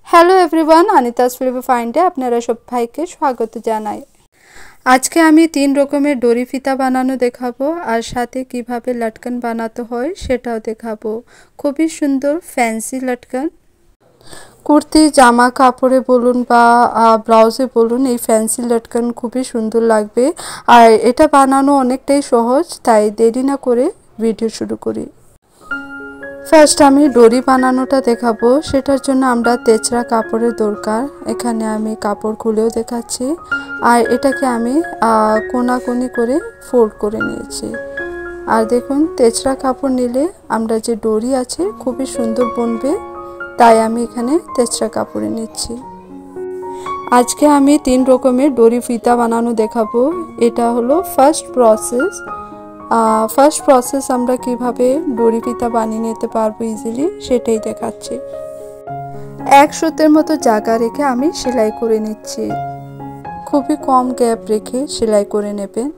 Hello everyone, Anita's flavour ফাইন্ডে আপনারা সবাইকে স্বাগত জানাই। আজকে আমি 3 রকমের দড়ি ফিতা বানানো দেখাবো আর সাথে কিভাবে লটকন বানাতে হয় সেটাও দেখাবো। খুবই সুন্দর ফ্যান্সি লটকন। কুর্তি জামা কাপড়ে বলুন বা ব্লাউজে বলুন, এই ফ্যান্সি লটকন খুবই সুন্দর লাগবে আর এটা বানানো অনেকটাই সহজ। তাই দেরি না করে ভিডিও শুরু করি। ফার্স্ট আমি দড়ি বানানোটা দেখাবো। সেটার জন্য আমরা তেচরা কাপড়ের দরকার। এখানে আমি কাপড় খুলেও দেখাচ্ছি আর এটাকে আমি কোনাকুনি করে ফোল্ড করে নিয়েছি। আর দেখুন, তেচরা কাপড় নিলে আমরা যে দড়ি আছে খুবই সুন্দর বনবে, তাই আমি এখানে তেচরা কাপড়ে নিচ্ছি। আজকে আমি 3 রকমের দড়ি ফিতা বানানো দেখাবো। এটা হলো ফার্স্ট প্রসেস। আমরা কিভাবে দড়ি ফিতা বানিয়ে নিতে পারবো ইজিলি সেটাই দেখাচ্ছি। 1 সুতের মতো জায়গা রেখে আমি সেলাই করে নিচ্ছি। খুবই কম গ্যাপ রেখে সেলাই করে নেবেন।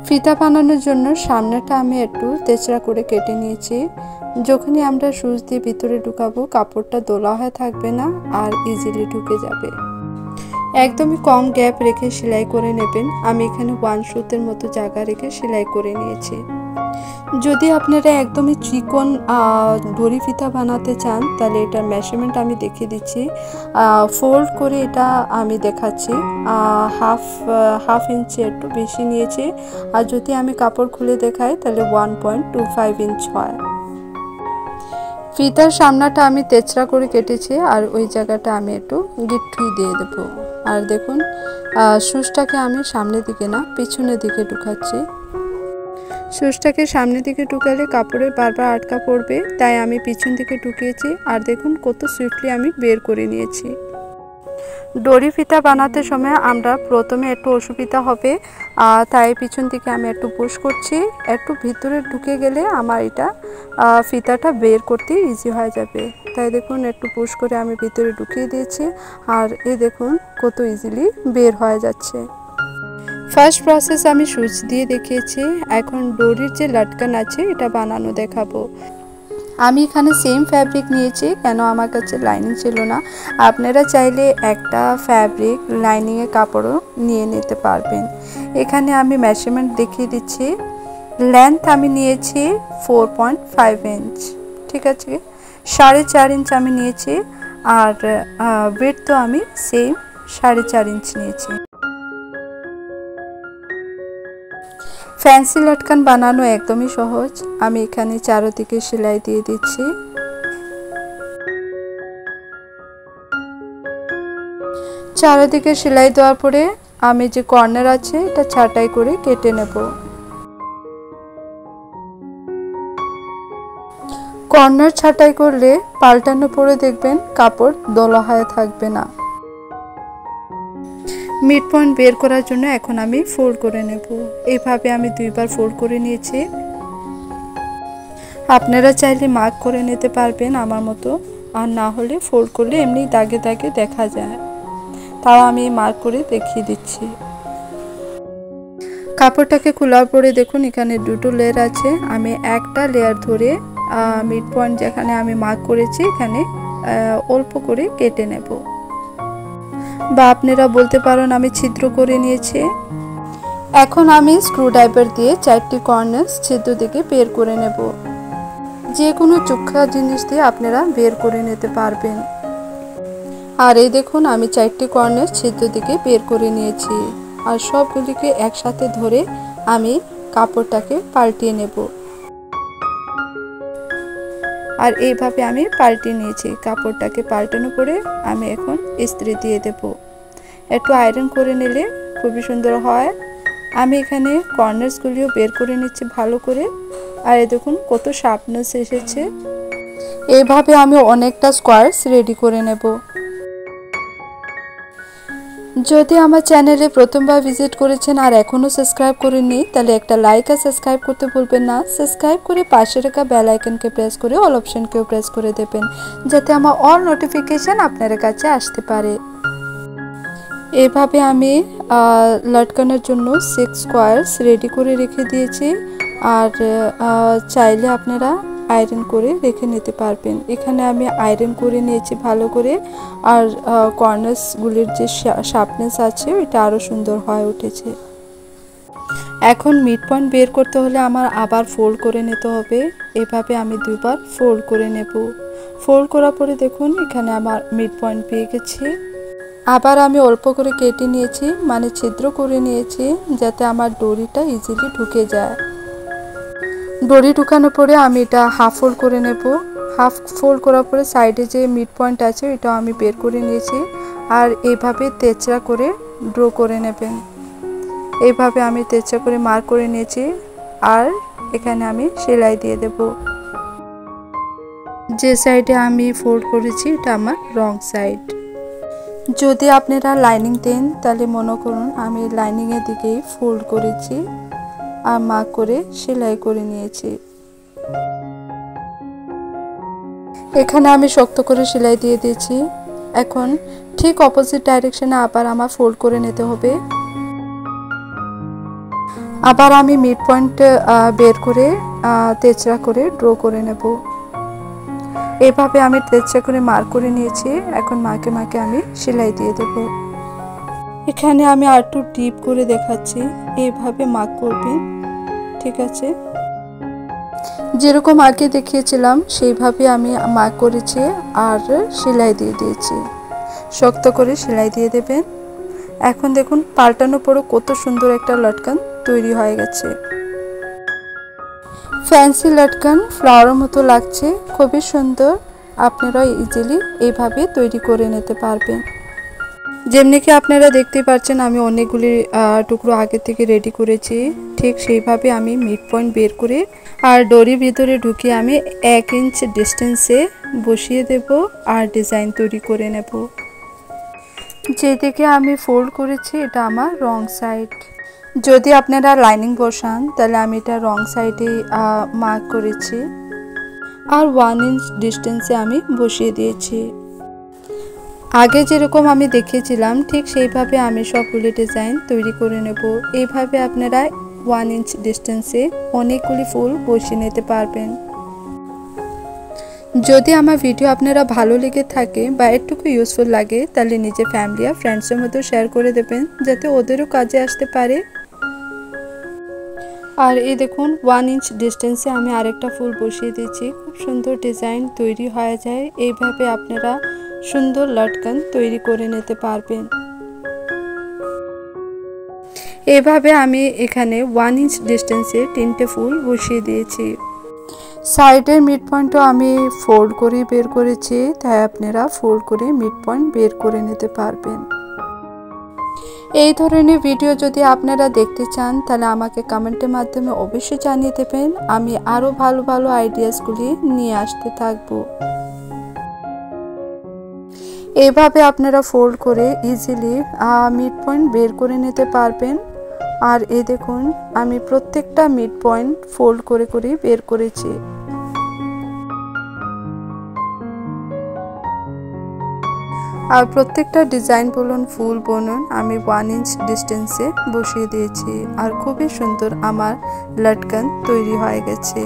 ফিতা বানানোর জন্য সামনেটা আমি একটু তেচরা করে কেটে নিয়েছি। যখনই আমরা সুচ দিয়ে ভিতরে ঢুকাবো কাপড়টা দোলা হয়ে থাকবে না আর ইজিলি ঢুকে যাবে। একদমই কম গ্যাপ রেখে সেলাই করে নেবেন। আমি এখানে 1 সুতের মতো জায়গা রেখে সেলাই করে নিয়েছি। যদি আপনারা একদমই চিকন দড়ি ফিতা বানাতে চান তাহলে এটার মেজারমেন্ট আমি দেখিয়ে দিচ্ছি। ফোল্ড করে এটা আমি দেখাচ্ছি। হাফ ইঞ্চি একটু বেশি নিয়েছি। আর যদি আমি কাপড় খুলে দেখাই তাহলে 1.25 ইঞ্চ হয়। ফিতার সামনাটা আমি তেচরা করে কেটেছি আর ওই জায়গাটা আমি একটু গিট্টুই দিয়ে দেবো। আর দেখুন, সুচটাকে আমি সামনের দিকে না পিছনের দিকে ঢুকাচ্ছি। সুচটাকে সামনের দিকে ঢুকালে কাপড়ে বারবার আটকা পড়বে, তাই আমি পিছন দিকে ঢুকিয়েছি। আর দেখুন কত সুইফটলি আমি বের করে নিয়েছি। দড়ি ফিতা বানাতে সময় আমরা প্রথমে একটু অসুবিধা হবে, তাই পিছন দিকে আমি একটু পুশ করছি। একটু ভিতরে ঢুকে গেলে আমার এটা ফিতাটা বের করতে ইজি হয়ে যাবে। তাই দেখুন একটু পুশ করে আমি ভিতরে ঢুকিয়ে দিয়েছি আর এই দেখুন কত ইজিলি বের হয়ে যাচ্ছে। ফার্স্ট প্রসেস আমি সুচ দিয়ে দেখিয়েছি। এখন দড়ির যে লটকন আছে এটা বানানো দেখাবো। আমি এখানে সেম ফ্যাব্রিক নিয়েছি, কেন আমার কাছে লাইনিং ছিল না। আপনারা চাইলে একটা ফ্যাব্রিক লাইনিংয়ের কাপড়ও নিয়ে নিতে পারবেন। এখানে আমি মেজারমেন্ট দেখিয়ে দিচ্ছি। লেন্থ আমি নিয়েছি 4.5 ইঞ্চ, ঠিক আছে। 4.5 ইঞ্চ আমি নিয়েছি আর উইডথ তো আমি সেম 4.5 ইঞ্চ নিয়েছি। ফ্যান্সি লটকন বানানো একদমই সহজ। আমি এখানে চারদিকে সেলাই দিয়ে দিচ্ছি। চারদিকে সেলাই দেওয়ার পরে আমি যে কর্নার আছে এটা ছাঁটাই করে কেটে নেব। কর্নার ছাঁটাই করলে পাল্টানো পরে দেখবেন কাপড় দোলা হয়ে থাকবে না। মিড পয়েন্ট বের করার জন্য এখন আমি ফোল্ড করে নেব। এইভাবে আমি 2বার ফোল্ড করে নিয়েছি। আপনারা চাইলে মার্ক করে নিতে পারবেন আমার মতো, আর না হলে ফোল্ড করলে এমনি দাগে দাগে দেখা যায়। তাও আমি মার্ক করে দেখিয়ে দিচ্ছি। কাপড়টাকে খোলার পরে দেখুন এখানে 2টো লেয়ার আছে। আমি একটা লেয়ার ধরে মিড পয়েন্ট যেখানে আমি মার্ক করেছি এখানে অল্প করে কেটে নেব, বা আপনারা বলতে পারেন আমি ছিদ্র করে নিয়েছি। এখন আমি স্ক্রুড্রাইভার দিয়ে 4টি কর্নার ছিদ্র দিকে বের করে নেব। যে কোনো চোখা জিনিস দিয়ে আপনারা বের করে নিতে পারবেন। আর এই দেখুন আমি 4টি কর্নার ছিদ্র দিকে বের করে নিয়েছি। আর সবগুলিকে একসাথে ধরে আমি কাপড়টাকে পাল্টিয়ে নেব। আর এইভাবে আমি পাল্টিয়ে নিয়েছি। কাপড়টাকে পাল্টানো করে আমি এখন ইস্ত্রি দিয়ে দেব। একটু আয়রন করে নিলে খুবই সুন্দর হয়। আমি এখানে কর্নারসগুলিও বের করে নিচ্ছি ভালো করে। আর এই দেখুন কত শার্পনেস এসেছে। এইভাবে আমি অনেকটা স্কোয়ারস রেডি করে নেব। যদি আমার চ্যানেলে প্রথমবার ভিজিট করেছেন আর এখনও সাবস্ক্রাইব করেননি তাহলে একটা লাইক আর সাবস্ক্রাইব করতে ভুলবেন না। সাবস্ক্রাইব করে পাশে রাখা বেল আইকনকে প্রেস করে অল অপশনকেও প্রেস করে দেবেন, যাতে আমার অল নোটিফিকেশন আপনার কাছে আসতে পারে। এভাবে আমি লটকানোর জন্য 6 স্কোয়ারস রেডি করে রেখে দিয়েছি। আর চাইলে আপনারা আয়রন করে রেখে নিতে পারবেন। এখানে আমি আয়রন করে নিয়েছি ভালো করে, আর কর্নার্সগুলির যে শার্পনেস আছে ওইটা আরও সুন্দর হয়ে উঠেছে। এখন মিড পয়েন্ট বের করতে হলে আমার আবার ফোল্ড করে নিতে হবে। এভাবে আমি দুবার ফোল্ড করে নেব। ফোল্ড করার পরে দেখুন এখানে আমার মিড পয়েন্ট পেয়ে গেছি। আবার আমি অল্প করে কেটে নিয়েছি, মানে ছিদ্র করে নিয়েছি, যাতে আমার দড়িটা ইজিলি ঢুকে যায়। দড়ি ঢুকানোর পরে আমি এটা হাফ ফোল্ড করে নেব। হাফ ফোল্ড করার পরে সাইডে যে মিড পয়েন্ট আছে এটাও আমি বের করে নিয়েছি। আর এইভাবে তেচড়া করে ড্র করে নেবেন। এইভাবে আমি তেচড়া করে মার্ক করে নিয়েছি, আর এখানে আমি সেলাই দিয়ে দেব। যে সাইডে আমি ফোল্ড করেছি এটা আমার রং সাইড। যদি আপনারা লাইনিং দেন তাহলে মনে করুন আমি লাইনিংয়ের দিকেই ফোল্ড করেছি আর মার্ক করে সেলাই করে নিয়েছি। এখানে আমি শক্ত করে সেলাই দিয়ে দিয়েছি। এখন ঠিক অপোজিট ডাইরেকশনে আবার আমার ফোল্ড করে নিতে হবে। আবার আমি মিড পয়েন্ট বের করে তেচড়া করে ড্র করে নেব। এভাবে আমি তেচড়া করে মার্ক করে নিয়েছি। এখন মার্কে মার্কে আমি সেলাই দিয়ে দেব। এখানে আমি আর একটু ডিপ করে দেখাচ্ছি, এইভাবে মার্ক করবেন, ঠিক আছে? যেরকম আগে দেখিয়েছিলাম সেইভাবে আমি মার্ক করেছি আর সেলাই দিয়ে দিয়েছি। শক্ত করে সেলাই দিয়ে দেবেন। এখন দেখুন পাল্টানোর পরও কত সুন্দর একটা লটকান তৈরি হয়ে গেছে। ফ্যান্সি লটকান ফ্লাওয়ারের মতো লাগছে, খুবই সুন্দর। আপনারা ইজিলি এইভাবে তৈরি করে নিতে পারবেন। যেমনি কি আপনারা দেখতে পাচ্ছেন আমি অনেকগুলি টুকরো আগে থেকে রেডি করেছি। ঠিক সেইভাবে আমি মিড পয়েন্ট বের করে আর দড়ির ভিতরে ঢুকিয়ে আমি 1 ইঞ্চ ডিস্টেন্সে বসিয়ে দেব আর ডিজাইন তৈরি করে নেব। যেদিকে আমি ফোল্ড করেছি এটা আমার রং সাইড। যদি আপনারা লাইনিং বসান তাহলে আমি এটা রং সাইডে মার্ক করেছি আর 1 ইঞ্চ ডিস্টেন্সে আমি বসিয়ে দিয়েছি। আগে যেরকম আমি দেখিয়েছিলাম ঠিক সেইভাবে আমি সবগুলি ডিজাইন তৈরি করে নেব। এইভাবে আপনারা 1 ইঞ্চ ডিস্টেন্সে অনেকগুলি ফুল বসিয়ে নিতে পারবেন। যদি আমার ভিডিও আপনারা ভালো লেগে থাকে বা একটুকু ইউজফুল লাগে তাহলে নিজের ফ্যামিলি আর ফ্রেন্ডসের মধ্যে শেয়ার করে দেবেন, যাতে ওদেরও কাজে আসতে পারে। আর এই দেখুন 1 ইঞ্চ ডিস্টেন্সে আমি আরেকটা ফুল বসিয়ে দিয়েছি। খুব সুন্দর ডিজাইন তৈরি হয়ে যায়। এইভাবে আপনারা সুন্দর লটকান তৈরি করে নিতে পারবেন। এইভাবে আমি এখানে 1 ইঞ্চ ডিস্টেন্সে 3টে ফুল বসিয়ে দিয়েছি। সাইডের মিড পয়েন্টও আমি ফোল্ড করে বের করেছি, তাই আপনারা ফোল্ড করে মিড পয়েন্ট বের করে নিতে পারবেন। এই ধরনের ভিডিও যদি আপনারা দেখতে চান তাহলে আমাকে কমেন্টের মাধ্যমে অবশ্যই জানিয়ে দেবেন। আমি আরও ভালো ভালো আইডিয়াসগুলি নিয়ে আসতে থাকবো। এইভাবে আপনারা ফোল্ড করে ইজিলি মিড পয়েন্ট বের করে নিতে পারবেন। আর এই দেখুন আমি প্রত্যেকটা মিড পয়েন্ট ফোল্ড করে করে বের করেছি। আর প্রত্যেকটা ডিজাইন বলুন ফুল বলুন আমি 1 ইঞ্চ ডিস্টেন্সে বসিয়ে দিয়েছি। আর খুবই সুন্দর আমার লটকান তৈরি হয়ে গেছে।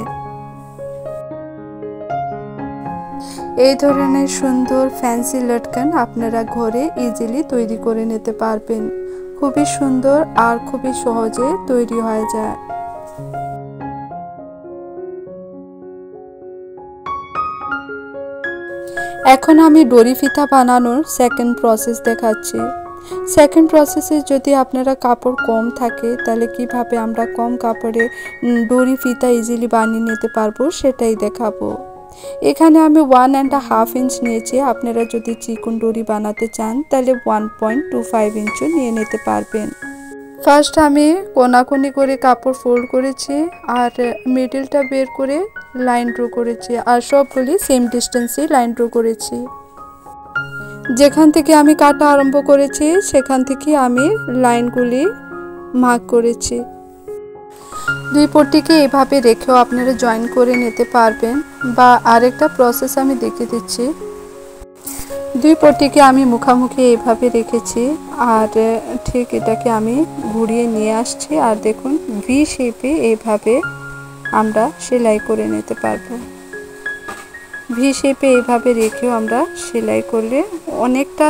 এই ধরনের সুন্দর ফ্যান্সি লটকান আপনারা ঘরে ইজিলি তৈরি করে নিতে পারবেন। খুবই সুন্দর আর খুবই সহজে তৈরি হয়ে যায়। এখন আমি দড়ি ফিতা বানানোর সেকেন্ড প্রসেস দেখাচ্ছি। সেকেন্ড প্রসেসে যদি আপনারা কাপড় কম থাকে তাহলে কিভাবে আমরা কম কাপড়ে দড়ি ফিতা ইজিলি বানিয়ে নিতে পারবো সেটাই দেখাবো। এখানে আমি 1.5 ইঞ্চ নিয়েছি। আপনারা যদি চিকন দড়ি বানাতে চান তাহলে 1.25 ইঞ্চও নিয়ে নিতে পারবেন। ফার্স্ট আমি কোনাকুনি করে কাপড় ফোল্ড করেছি আর মিডলটা বের করে লাইন ড্র করেছি আর সবগুলি সেম ডিস্টেন্সে লাইন ড্র করেছি। যেখান থেকে আমি কাটা আরম্ভ করেছি সেখান থেকে আমি লাইনগুলি মার্ক করেছি। দুই পট্টিকে এইভাবে রেখেও আপনারা জয়েন করে নিতে পারবেন, বা আরেকটা প্রসেস আমি দেখিয়ে দিচ্ছি। দুই পট্টিকে আমি মুখামুখি এইভাবে রেখেছি আর ঠিক এটাকে আমি ঘুরিয়ে নিয়ে আসছি। আর দেখুন ভি শেপে এইভাবে আমরা সেলাই করে নিতে পারবো। ভি শেপে এইভাবে রেখেও আমরা সেলাই করলে অনেকটা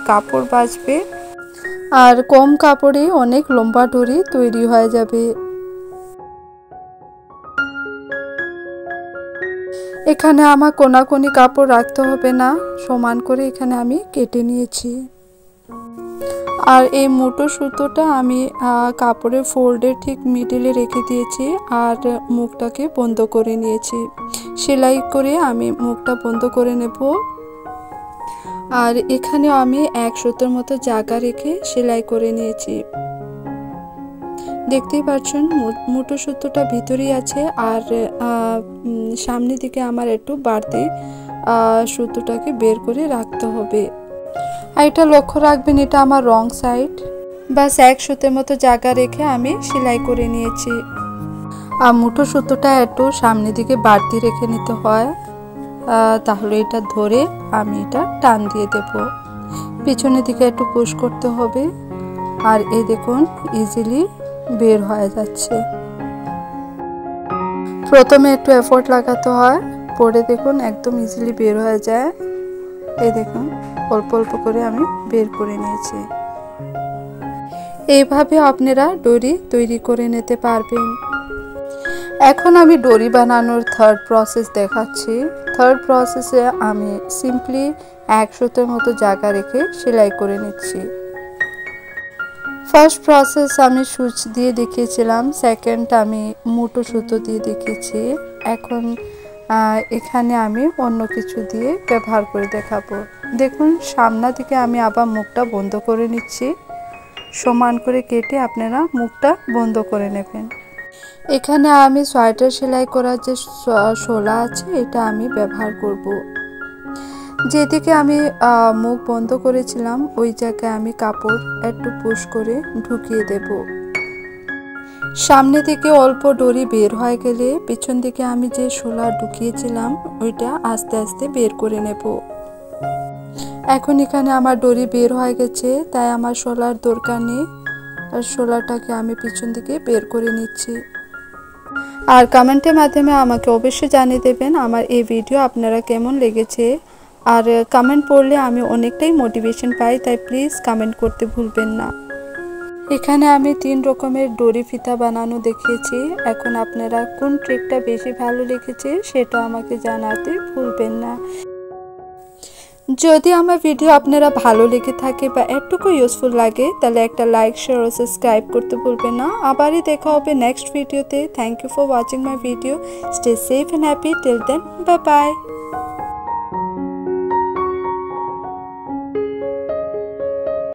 কাপড় বাঁচবে আর কম কাপড়ে অনেক লম্বা ডরি তৈরি হয়ে যাবে। এখানে আমার কোনাকুনি কাপড় রাখতে হবে না, সমান করে এখানে আমি কেটে নিয়েছি। আর এই মোটো সুতোটা আমি কাপড়ের ফোল্ডের ঠিক মিডলে রেখে দিয়েছি আর মুখটাকে বন্ধ করে নিয়েছি। সেলাই করে আমি মুখটা বন্ধ করে নেব। আর এখানেও আমি 1 সুতোর মতো জায়গা রেখে সেলাই করে নিয়েছি। দেখতেই পাচ্ছেন মোটো সুতোটা ভিতরেই আছে আর সামনের দিকে আমার একটু বাড়তি সুতোটাকে বের করে রাখতে হবে। আর এটা লক্ষ্য রাখবেন এটা আমার রং সাইড। বাস 1 সুতোর মতো জায়গা রেখে আমি সেলাই করে নিয়েছি। আর মোটো সুতোটা একটু সামনের দিকে বাড়তি রেখে নিতে হয়, তাহলে এটা ধরে আমি এটা টান দিয়ে দেব। পিছনের দিকে একটু পুশ করতে হবে আর এই দেখুন ইজিলি বের হয়ে যাচ্ছে। প্রথমে একটু এফোর্ট লাগাতে হয়, পরে দেখুন একদম ইজিলি বের হয়ে যায়। এই দেখুন অল্প অল্প করে আমি বের করে নিয়েছি। এইভাবে আপনারা ডরি তৈরি করে নিতে পারবেন। এখন আমি ডরি বানানোর থার্ড প্রসেস দেখাচ্ছি। থার্ড প্রসেসে আমি সিম্পলি 1 সুতোর মতো জায়গা রেখে সেলাই করে নিচ্ছি। ফার্স্ট প্রসেস আমি সুচ দিয়ে দেখিয়েছিলাম, সেকেন্ড আমি মোটো সুতো দিয়ে দেখিয়েছি। এখন এখানে আমি অন্য কিছু দিয়ে ব্যবহার করে দেখাবো। দেখুন সামনে থেকে আমি আবার মুখটা বন্ধ করে নিচ্ছি। সমান করে কেটে আপনারা মুখটা বন্ধ করে নেবেন। এখানে আমি সোয়েটার সেলাই করার যে শোলা আছে এটা আমি ব্যবহার করব। যেদিকে আমি মুখ বন্ধ করেছিলাম ওই জায়গায় আমি কাপড় একটু পুশ করে ঢুকিয়ে দেব। সামনে থেকে অল্প ডরি বের হয়ে গেলে পিছন দিকে আমি যে শোলা ঢুকিয়েছিলাম ওইটা আস্তে আস্তে বের করে নেব। এখন এখানে আমার ডরি বের হয়ে গেছে, তাই আমার শোলার দরকার নেই। আর শোলাটাকে আমি পিছন দিকে বের করে নিচ্ছি। আর কমেন্টের মাধ্যমে আমাকে অবশ্যই জানিয়ে দেবেন আমার এই ভিডিও আপনারা কেমন লেগেছে। আর কমেন্ট পড়লে আমি অনেকটাই মোটিভেশন পাই, তাই প্লিজ কমেন্ট করতে ভুলবেন না। এখানে আমি 3 রকমের ডরি ফিতা বানানো দেখিয়েছি। এখন আপনারা কোন ট্রিকটা বেশি ভালো লেগেছে সেটা আমাকে জানাতে ভুলবেন না। যদি আমার ভিডিও আপনারা ভালো লেগে থাকে বা একটুকু ইউজফুল লাগে তাহলে একটা লাইক শেয়ার ও সাবস্ক্রাইব করতে ভুলবেন না। আবারই দেখা হবে নেক্সট ভিডিওতে। Thank you for watching my video. Stay safe and happy till then, bye by.